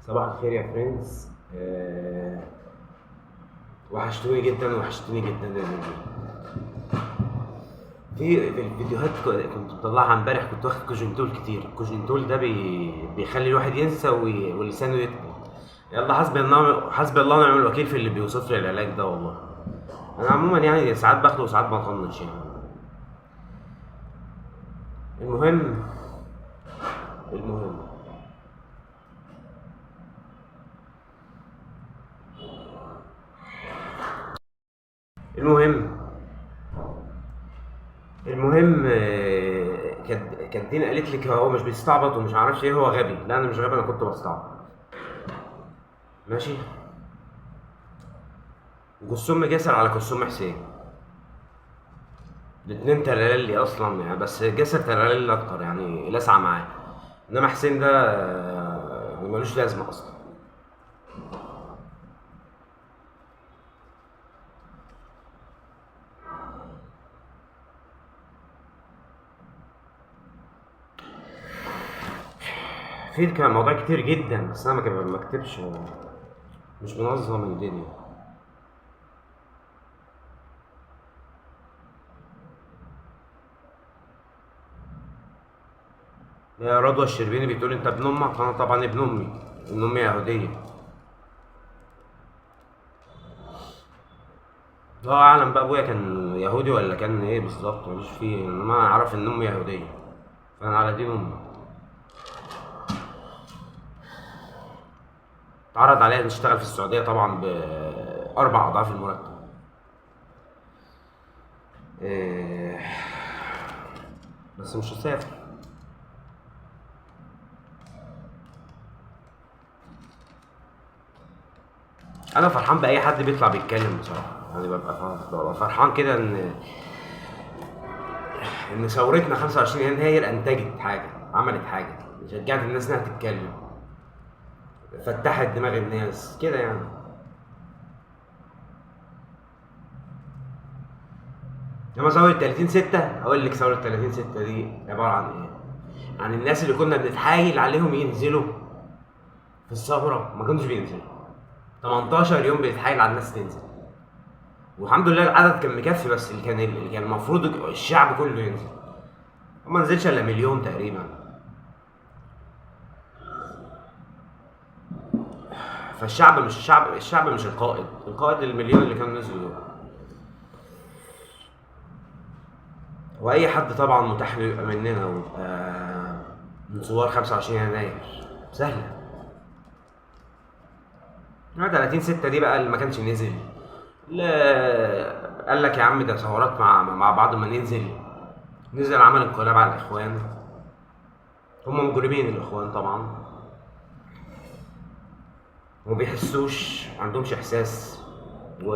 صباح الخير يا فريندز. وحشتوني جدا وحشتوني جدا اليومين دول. في الفيديوهات كنت بطلعها امبارح، كنت واخد كوجنتول كتير. الكوجنتول ده بيخلي الواحد ينسى ولسانه يتقل. يلا حسبي الله ونعم الوكيل في اللي بيوصف لي العلاج ده والله. انا عموما يعني ساعات باخده وساعات بطنش يعني. المهم المهم المهم المهم كانت دينا قالت لك هو مش بيستعبط ومش عارفش ايه، هو غبي. لا انا مش غبي، انا كنت بستعبط. ماشي. جسوم جاسر على جسوم حسين، الاتنين تلالي اصلا يعني، بس جاسر تلالي اكتر يعني، لاسعه معاه. انما حسين ده يعني ملوش لازمه اصلا. في كان موضوع كتير جدا، بس انا ما كتبش، مش منظم الدنيا. يا رضوى الشربيني بتقول انت ابن امك، فانا طبعا ابن امي. ابن امي يهوديه. الله اعلم بقى ابويا كان يهودي ولا كان ايه بالظبط، ماليش فيه، انما انا اعرف ان امي يهوديه، فانا على دين امي. اتعرض عليا نشتغل في السعوديه طبعا باربع اضعاف المرتب. إيه، بس مش هسافر. انا فرحان باي حد بيطلع بيتكلم بصراحه، يعني ببقى فرحان كده ان ثورتنا 25 يناير انتجت حاجه، عملت حاجه، شجعت الناس انها تتكلم، فتحت دماغ الناس كده يعني. لما ثورة 30/6 هقول لك ثورة 30/6 دي عبارة عن ايه؟ عن الناس اللي كنا بنتحايل عليهم ينزلوا في الثورة ما كانوش بينزلوا. 18 يوم بيتحايل على الناس تنزل، والحمد لله العدد كان مكفي، بس اللي كان المفروض الشعب كله ينزل وما نزلش الا مليون تقريبا. فالشعب مش الشعب مش القائد المليون اللي كانوا نزلوا دول. واي حد طبعا متاح له يبقى مننا ويبقى من ثوار 25 يناير، سهله. 30/6 دي بقى اللي ما كانش نزل، لا قال لك يا عم ده ثورات مع بعض، ما ننزل. نزل عمل انقلاب على الاخوان، هم مجرمين الاخوان طبعا، وما بيحسوش، ما عندهمش احساس. و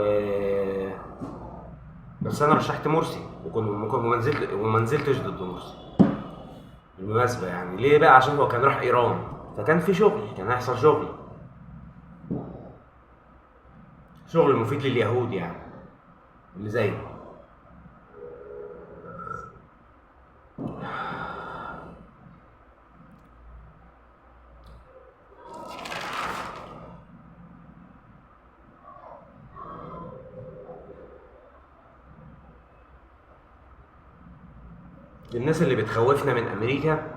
بس انا رشحت مرسي وما نزلتش ضد مرسي بالمناسبه. يعني ليه بقى؟ عشان هو كان راح ايران، فكان في شغل، كان هيحصل شغل مفيد لليهود يعني، اللي زي الناس اللي بتخوفنا من امريكا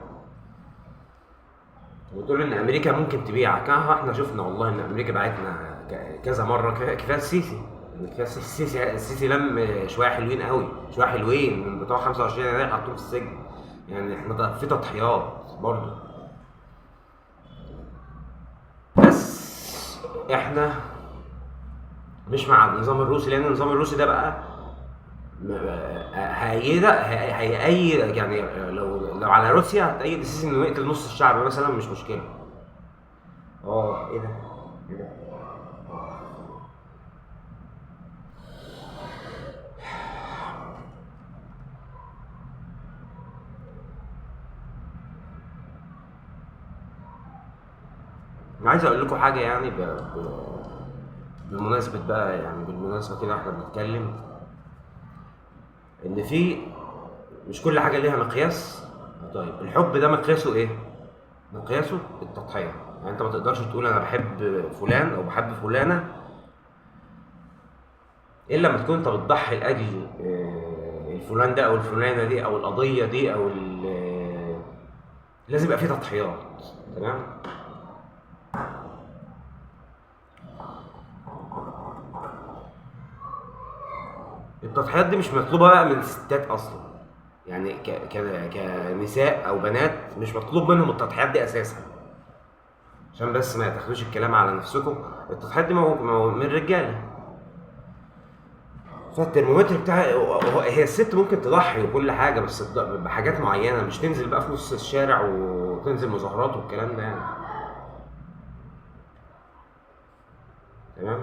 وتقول ان امريكا ممكن تبيعك. احنا شفنا والله ان امريكا باعتنا كذا مره. كفايه السيسي، كفايه السيسي لم شويه حلوين قوي، شويه حلوين من بتوع 25 يناير حطوهم في السجن. يعني احنا في تضحيات برضه، بس احنا مش مع النظام الروسي، لان النظام الروسي ده بقى هيأيد يعني. لو على روسيا هتأيد السيسي انه يقتل نص الشعب مثلا، مش مشكله. ايه ده؟ ايه ده؟ انا عايز اقول لكم حاجه يعني بالمناسبه بقى، يعني بالمناسبه كده احنا بنتكلم ان في، مش كل حاجه ليها مقياس. طيب الحب ده مقياسه ايه؟ مقياسه التضحيه. يعني انت ما تقدرش تقول انا بحب فلان او بحب فلانه الا لما تكون انت بتضحي لاجل الفلان ده او الفلانه دي او القضيه دي او لازم يبقى فيه تضحيات. تمام. التضحيات دي مش مطلوبه بقى من الستات اصلا، يعني كنساء او بنات مش مطلوب منهم التضحيات دي اساسا، عشان بس ما تاخدوش الكلام على نفسكم. التضحيات دي من الرجاله. فالترمومتر بتاع هي الست ممكن تضحي وكل حاجه، بس بحاجات معينه، مش تنزل بقى في نص الشارع وتنزل مظاهرات والكلام ده يعني. تمام.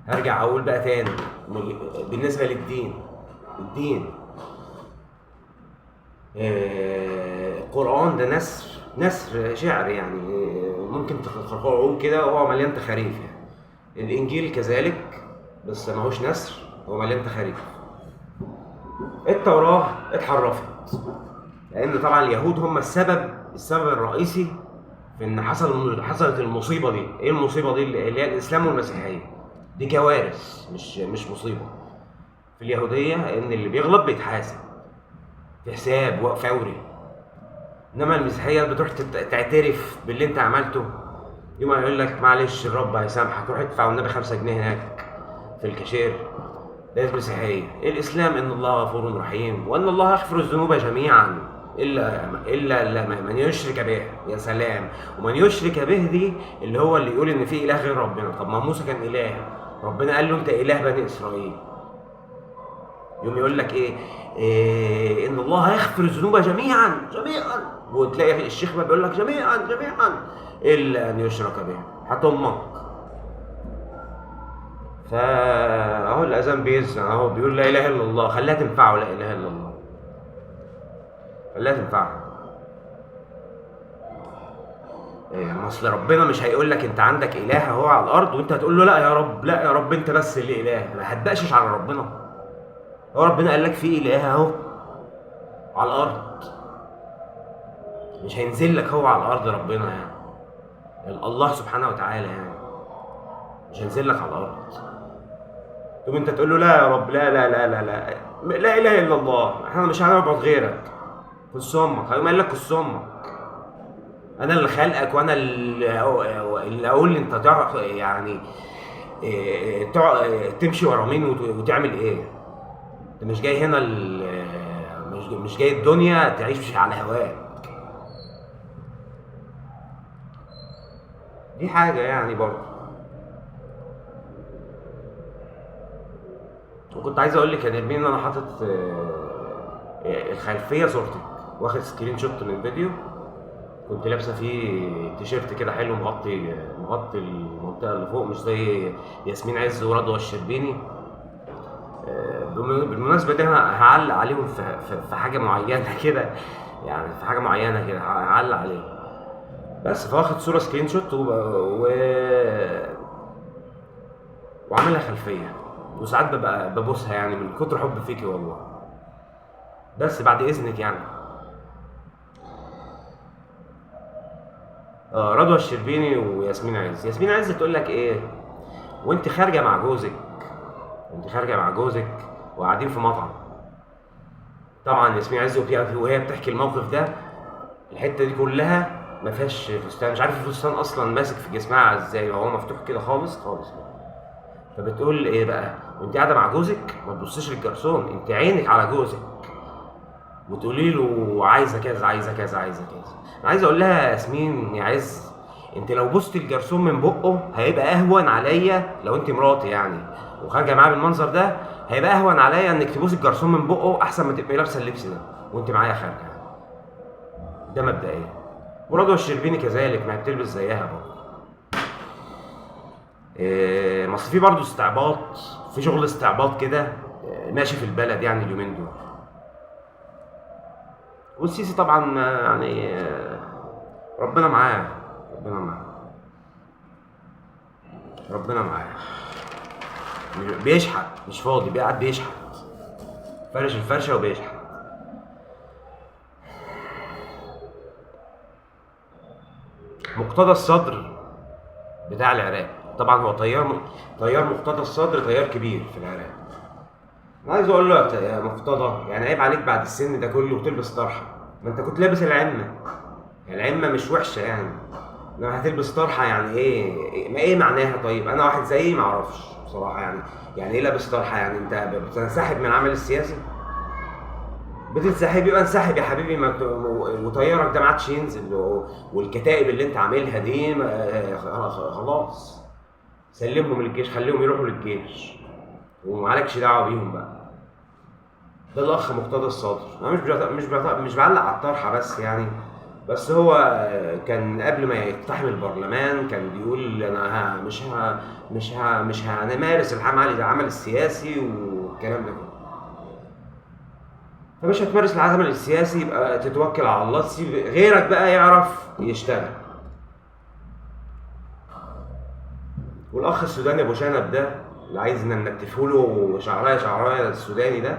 هرجع اقول بقى تاني بالنسبه للدين. الدين القرآن ده نثر شعر يعني، ممكن تقرأوه كده وهو مليان تخاريف يعني. الإنجيل كذلك، بس ماهوش نثر، هو مليان تخاريف. التوراة اتحرفت، لأن طبعا اليهود هم السبب الرئيسي في إن حصلت المصيبة دي. إيه المصيبة دي؟ اللي هي الإسلام والمسيحية. دي كوارث، مش مصيبة. في اليهودية إن اللي بيغلط بيتحاسب في حساب فوري، انما المسيحيه بتروح تعترف باللي انت عملته، يوم يقول لك معلش الرب هيسامحك، روح ادفع والنبي 5 جنيه هناك في الكاشير. ده المسيحيه. الاسلام ان الله غفور رحيم، وان الله يغفر الذنوب جميعا الا من يشرك به. يا سلام. ومن يشرك به دي اللي هو اللي يقول ان في اله غير ربنا. طب ما موسى كان اله، ربنا قال له انت اله بني اسرائيل. يوم يقول لك إيه ان الله يغفر الذنوب جميعا، وتلاقي الشيخ ما بيقول لك جميعا الا ان يشرك به. هتمك. فاهو الاذان بيزن اهو بيقول لا اله الا الله، خليها تنفعه. لا اله الا الله خليها تنفعه. اصل ربنا مش هيقول لك انت عندك اله اهو على الارض وانت هتقول له لا يا رب انت بس اللي اله. ما هتبقشش على ربنا. هو ربنا قال لك في اله اهو على الارض، مش هينزل لك هو على الارض ربنا يعني الله سبحانه وتعالى يعني، مش هينزل لك على الارض. تقوم انت تقول له لا يا رب لا لا لا لا لا لا اله الا الله، احنا مش هنعبد غيرك. كس امك. هيقوم قال لك كس امك. انا اللي خلقك وانا اللي اقول انت يعني تمشي ورا مين وتعمل ايه. انت مش جاي هنا مش جاي الدنيا تعيش على هواك. دي حاجة يعني برضه. وكنت عايز اقول لك يا نرمين ان انا حاطط الخلفية صورتك، واخد سكرين شوت من فيديو كنت لابسه فيه تيشيرت كده حلو مغطي المنطقة اللي فوق، مش زي ياسمين عز ورضوى الشربيني. بالمناسبة دي انا هعلق عليهم في حاجة معينة كده يعني، في حاجة معينة كده هعلق عليهم بس. فواخد صورة سكرين شوت وعاملها خلفية، وساعات ببقى ببوسها يعني من كتر حب فيكي والله. بس بعد اذنك يعني. رضوى الشربيني وياسمين عز. ياسمين عز تقول لك ايه وانت خارجة مع جوزك وقاعدين في مطعم. طبعا ياسمين عز وهي بتحكي الموقف ده، الحته دي كلها ما فيهاش فستان، مش عارف الفستان اصلا ماسك في جسمها ازاي وهو مفتوح كده خالص. فبتقول ايه بقى وانت قاعده مع جوزك ما تبصيش للجرسون، انت عينك على جوزك وتقولي له عايزه كذا عايزه كذا عايزه كذا. انا عايز اقول لها ياسمين يا عز، انت لو بصت الجرسون من بقه هيبقى اهون عليا، لو انت مراتي يعني وخارجه معاه بالمنظر ده، هيبقى اهون عليا انك تبوسي الجرسون من بقه احسن ما تبقي لابسه اللبس ده وانت معايا خارجه. ده مبدئيا. ورضوى الشربيني كذلك، ما هي بتلبس زيها برضه. ما اصل في برضه استعباط، في شغل استعباط كده ماشي في البلد يعني اليومين دول. والسيسي طبعا يعني ربنا معاه. بيشحت، مش فاضي، قاعد بيشحت، فرش الفرشه وبيشحت. مقتدى الصدر بتاع العراق. طبعا هو طيار مقتدى الصدر، طيار كبير في العراق. انا عايز اقول له يا مقتدى، يعني عيب عليك بعد السن ده كله وتلبس طرحه. ما انت كنت لابس العمه، العمه مش وحشه يعني، انما هتلبس طرحه يعني ايه؟ ما ايه معناها؟ طيب انا واحد زيي ما اعرفش بصراحه يعني ايه لابس طرحه؟ يعني انت بتنسحب من العمل السياسي؟ بتنسحب يبقى انسحب يا حبيبي، ما وطيارك ده ما عادش ينزل، والكتائب اللي انت عاملها دي خلاص سلمهم للجيش، خليهم يروحوا للجيش ومالكش دعوه بيهم بقى. ده الاخ مقتدى الصدر. انا مش بعلق على الطرحه بس يعني، بس هو كان قبل ما يقتحم البرلمان كان بيقول انا مش هنمارس العمل السياسي والكلام ده كله. فمش هتمارس العمل السياسي يبقى تتوكل على الله، تسيب غيرك بقى يعرف يشتغل. والاخ السوداني ابو شنب ده اللي عايز ننتفه له شعرايه السوداني ده،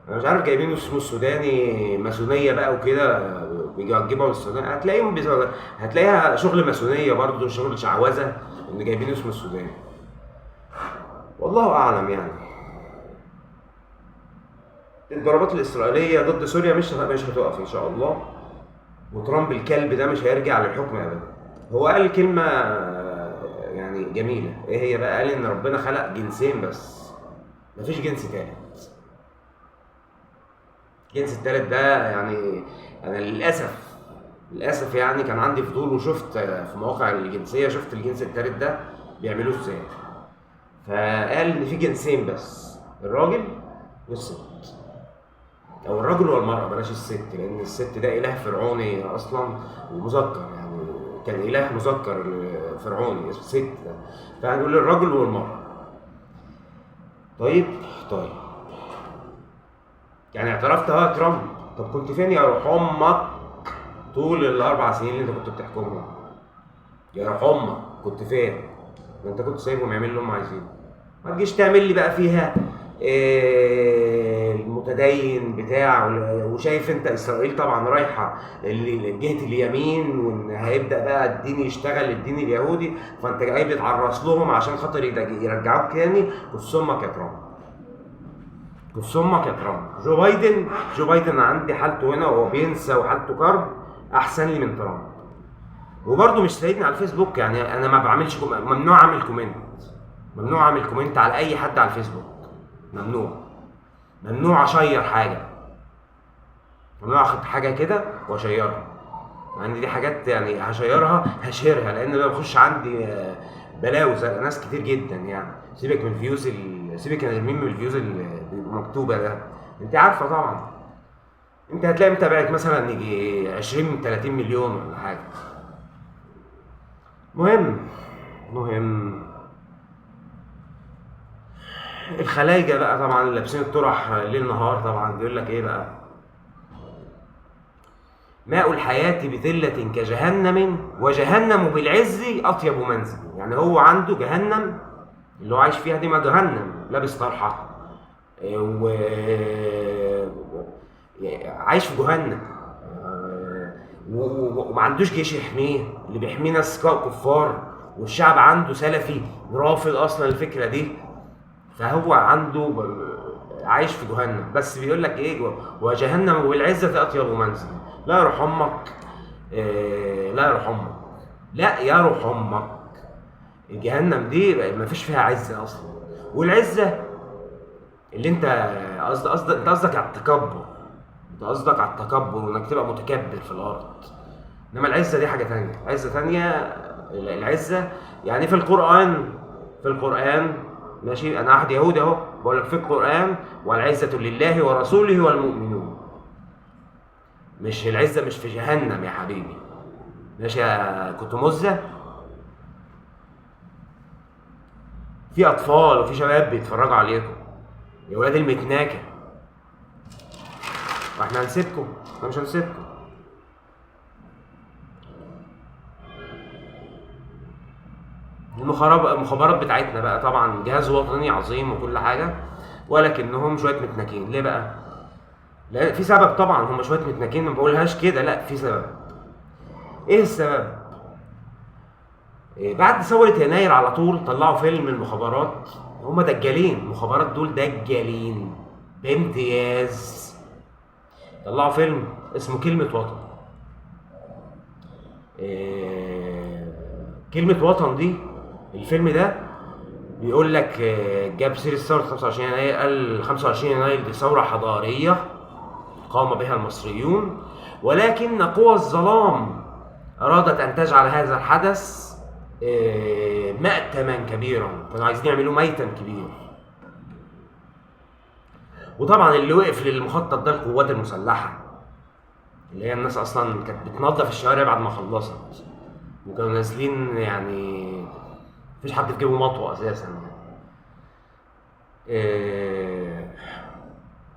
انا مش عارف جايبينه اسمه السوداني ماسونيه بقى وكده، بيجيبوا السودان هتلاقيها شغل ماسونيه برضه، شغل شعوذه ان جايبينه اسمه السوداني. والله اعلم يعني. الضربات الاسرائيليه ضد سوريا مش هتقف ان شاء الله، وترامب الكلب ده مش هيرجع للحكم ابدا. هو قال كلمه يعني جميله، ايه هي بقى؟ قال ان ربنا خلق جنسين بس، مفيش جنس تالت. الجنس التالت ده يعني انا للاسف يعني كان عندي فضول وشفت في مواقع الجنسيه، شفت الجنس التالت ده بيعملوه ازاي. فقال ان في جنسين بس، الراجل والست، او الرجل والمراه، بلاش الست، لان الست ده اله فرعوني اصلا ومذكر، يعني كان اله مذكر فرعوني اسمه ست ده، فهنقول الرجل والمراه. طيب يعني اعترفت يا ترامب، طب كنت فين يا روح امك طول ال4 سنين اللي انت كنت بتحكمهم؟ يا روح امك كنت فين؟ ما انت كنت سايبهم يعملوا اللي هم عايزينه. ما تجيش تعمل لي بقى فيها المتدين بتاع، وشايف انت اسرائيل طبعا رايحه لجهه اليمين، وان هيبدا بقى الدين يشتغل الدين اليهودي، فانت جاي بتعرس لهم عشان خاطر يرجعوك تاني. كس امك يا ترامب، كس امك يا ترامب. جو بايدن عندي حالته هنا وهو بينسى وحالته كرب احسن لي من ترامب. وبرده مش سايبني على الفيسبوك، يعني انا ما بعملش ممنوع اعمل كومنت على اي حد على الفيسبوك، ممنوع اشير حاجه، ممنوع اخد حاجه كده واشيرها، يعني دي حاجات يعني هشيرها لان انا بخش عندي بلاوي زي ناس كتير جدا يعني. سيبك من الفيوز سيبك من الفيوز اللي مكتوبه ده، انت عارفه طبعا، انت هتلاقي متابعك مثلا يجي 20-30 مليون ولا حاجه. مهم الخلايجه بقى طبعا لابسين الطرح ليل نهار، طبعا بيقول لك ايه بقى؟ ماء الحياة بذلة كجهنم، وجهنم بالعز أطيب منزل. يعني هو عنده جهنم اللي هو عايش فيها دي، ما جهنم لابس طرحة عايش في جهنم، وما عندوش جيش يحميه، اللي بيحميه ناس كفار، والشعب عنده سلفي رافض أصلا الفكرة دي، فهو عنده عايش في جهنم. بس بيقول لك ايه؟ وجهنم بالعزة أطيب منزل. لا يا روح امك، لا يا روح امك، جهنم دي ما فيش فيها عزة اصلا. والعزة اللي انت قصدك على التكبر، وانك تبقى متكبر في الارض. انما العزة دي حاجة تانية، العزة يعني في القرآن ماشي. انا واحد يهودي اهو بقول لك في القرآن والعزة لله ورسوله والمؤمنون، مش العزة مش في جهنم يا حبيبي، ماشي يا كتمزة. في اطفال وفي شباب بيتفرجوا عليكم يا ولاد المتناكة، واحنا هنسيبكم؟ احنا مش هنسيبكم. المخابرات بتاعتنا بقى طبعا جهاز وطني عظيم وكل حاجة، ولكنهم شوية متناكين. ليه بقى؟ لا في سبب طبعا، هم شويه متناكين، ما بقولهاش كده، لا في سبب. ايه السبب؟ بعد ثورة يناير على طول طلعوا فيلم المخابرات. هما دجالين، المخابرات دول دجالين بامتياز. طلعوا فيلم اسمه كلمة وطن. كلمة وطن دي، الفيلم ده بيقول لك جاب سيرة ثورة 25 يناير. قال 25 يناير دي ثورة حضارية قام بها المصريون، ولكن قوى الظلام أرادت أن تجعل هذا الحدث مأتما كبيرا. كانوا عايزين يعملوا ميتم كبير. وطبعا اللي وقف للمخطط ده القوات المسلحة، اللي هي الناس أصلا كانت بتنظف الشوارع بعد ما خلصت، وكانوا نازلين يعني مفيش حد في جيبه مطوة أساسا.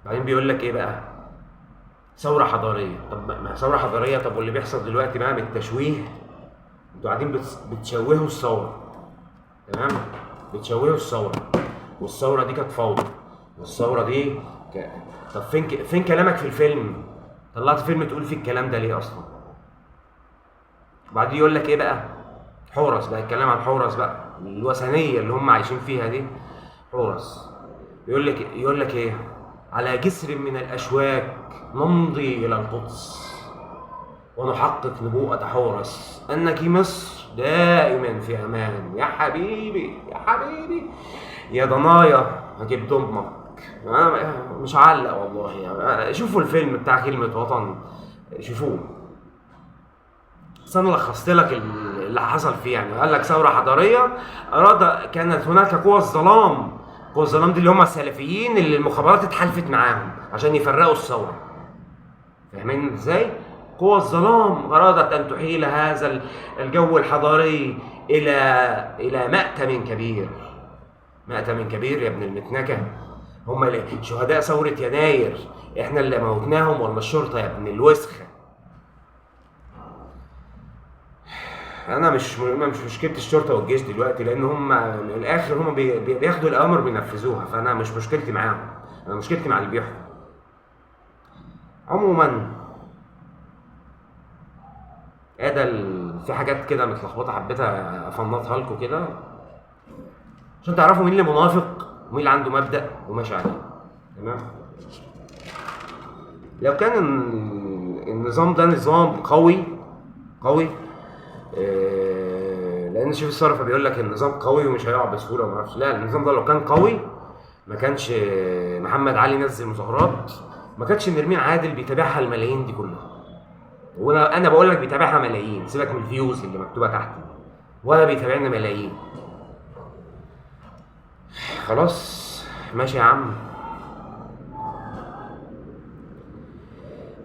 بعدين بيقول لك إيه بقى؟ ثورة حضارية. طب ما ثورة حضارية، طب واللي بيحصل دلوقتي بقى بالتشويه؟ انتوا قاعدين بتشوهوا الثورة، تمام؟ بتشوهوا الثورة، والثورة دي كانت فوضى، والثورة دي طب فين كلامك في الفيلم؟ طلعت فيلم تقول فيه الكلام ده ليه أصلا؟ وبعدين يقول لك إيه بقى؟ حورس بقى، الكلام عن حورس بقى، الوثنية اللي هم عايشين فيها دي، حورس. يقول لك إيه؟ على جسر من الأشواك نمضي إلى القدس ونحقق نبوءة حورس أنك مصر دائما في أمان. يا حبيبي يا حبيبي يا ضنايا هجيب ضمك. مش علق والله يعني. شوفوا الفيلم بتاع كلمة وطن، شوفوه. بس أنا لخصت لك اللي حصل فيه. يعني قال لك ثورة حضارية كانت هناك قوى الظلام. قوى الظلام دي اللي هم السلفيين اللي المخابرات اتحالفت معاهم عشان يفرقوا الثورة. فاهمين ازاي؟ قوى الظلام أرادت أن تحيل هذا الجو الحضاري إلى مأتم كبير. مأتم كبير يا ابن المتنكة. هم شهداء ثورة يناير، احنا اللي موتناهم ولا الشرطة يا ابن الوسخة؟ انا مش مشكلة الشرطة والجيش دلوقتي، لان هم من الاخر هم بياخدوا الاوامر بينفذوها، فانا مش مشكلتي معاهم، انا مشكلتي مع اللي بيحكم. عموما في حاجات كده متلخبطة حبيت افنطها لكم كده عشان تعرفوا مين اللي منافق ومين اللي عنده مبدأ وماشي عليه. تمام؟ لو كان النظام ده نظام قوي لان شوف الصرف بيقول لك النظام قوي ومش هيقع بسهوله وما اعرفش. لا، النظام ده لو كان قوي ما كانش محمد علي نزل مظاهرات، ما كانش نرمين عادل بيتابعها الملايين دي كلها. وانا بقول لك بيتابعها ملايين، سيبك من الفيوز اللي مكتوبه تحت، ولا بيتابعنا ملايين. خلاص ماشي يا عم،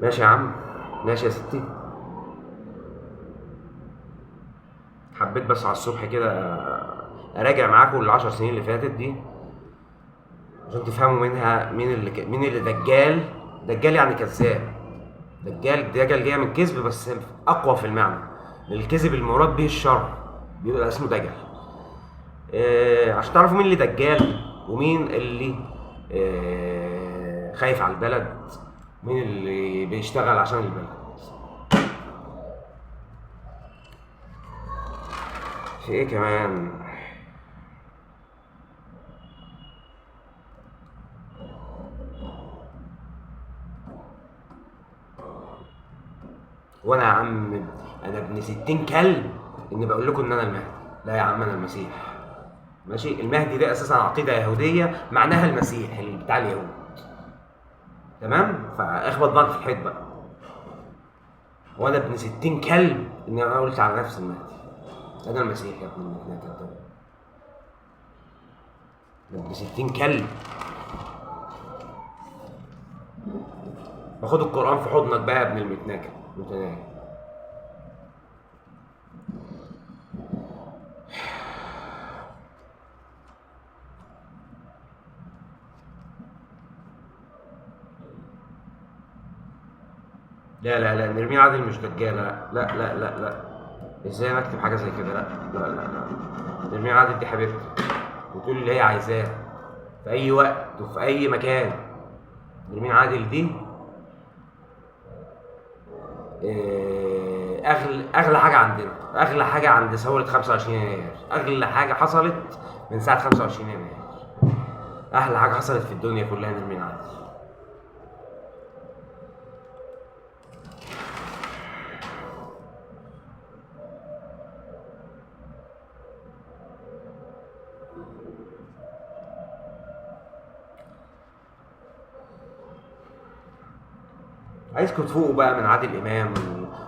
ماشي يا عم، ماشي يا ستي. حبيت بس على الصبح كده اراجع معاكم ال10 سنين اللي فاتت دي عشان تفهموا منها مين اللي دجال يعني كذاب. دجال جايه من كذب بس اقوى في المعنى. الكذب المراد به الشر بيبقى اسمه دجل. عشان تعرفوا مين اللي دجال ومين اللي خايف على البلد، مين اللي بيشتغل عشان البلد. في ايه كمان؟ وانا يا عم انا ابن 60 كلب اني بقول لكم ان انا المهدي. لا يا عم، انا المسيح. ماشي؟ المهدي ده اساسا عقيده يهوديه معناها المسيح اللي بتاع اليهود. تمام؟ فاخبط دماغك في الحيط بقى. وانا ابن 60 كلب اني انا قلت على نفسي المهدي. انا المسيح يا ابن المهدي. ابن 60 كلب. باخد القرآن في حضنك بقى يا ابن المتناكة وانت نايم. لا نرمين عادل مش دجالة. لا ازاي انا اكتب حاجة زي كده؟ لا نرمين عادل دي حبيبتي وتقول اللي هي عايزاه في اي وقت وفي اي مكان. نرمين عادل دي اغلى حاجه عندنا، اغلى حاجه عند ثوره 25 يناير، اغلى حاجه حصلت من ساعه 25 يناير، احلى حاجه حصلت في الدنيا كلها نرمين عادل. عايزكم تفوقوا بقى من عادل امام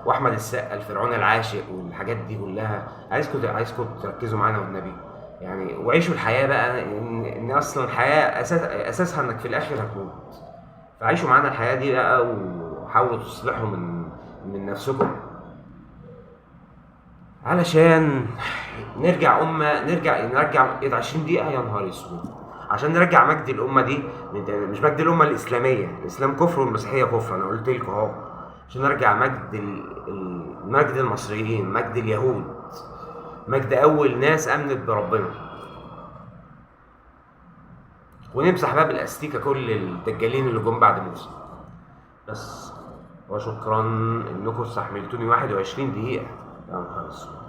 واحمد السقا الفرعون العاشق والحاجات دي كلها. عايزكم تركزوا معانا والنبي يعني، وعيشوا الحياه بقى، ان اصلا الحياه اساسها انك في الاخر هتموت. فعيشوا معانا الحياه دي بقى، وحاولوا تصلحوا من نفسكم علشان نرجع 20 دقيقه يا نهار اسود، عشان نرجع مجد الامه دي. مش مجد الامه الاسلاميه، الاسلام كفر والمسيحيه كفر، انا قلت لكم اهو. عشان نرجع مجد المصريين، مجد اليهود، مجد اول ناس امنت بربنا، ونمسح بقى بالاستيكه كل الدجالين اللي جم بعد موسى. بس وشكرا انكم استحملتوني 21 دقيقه يا نهار اسود.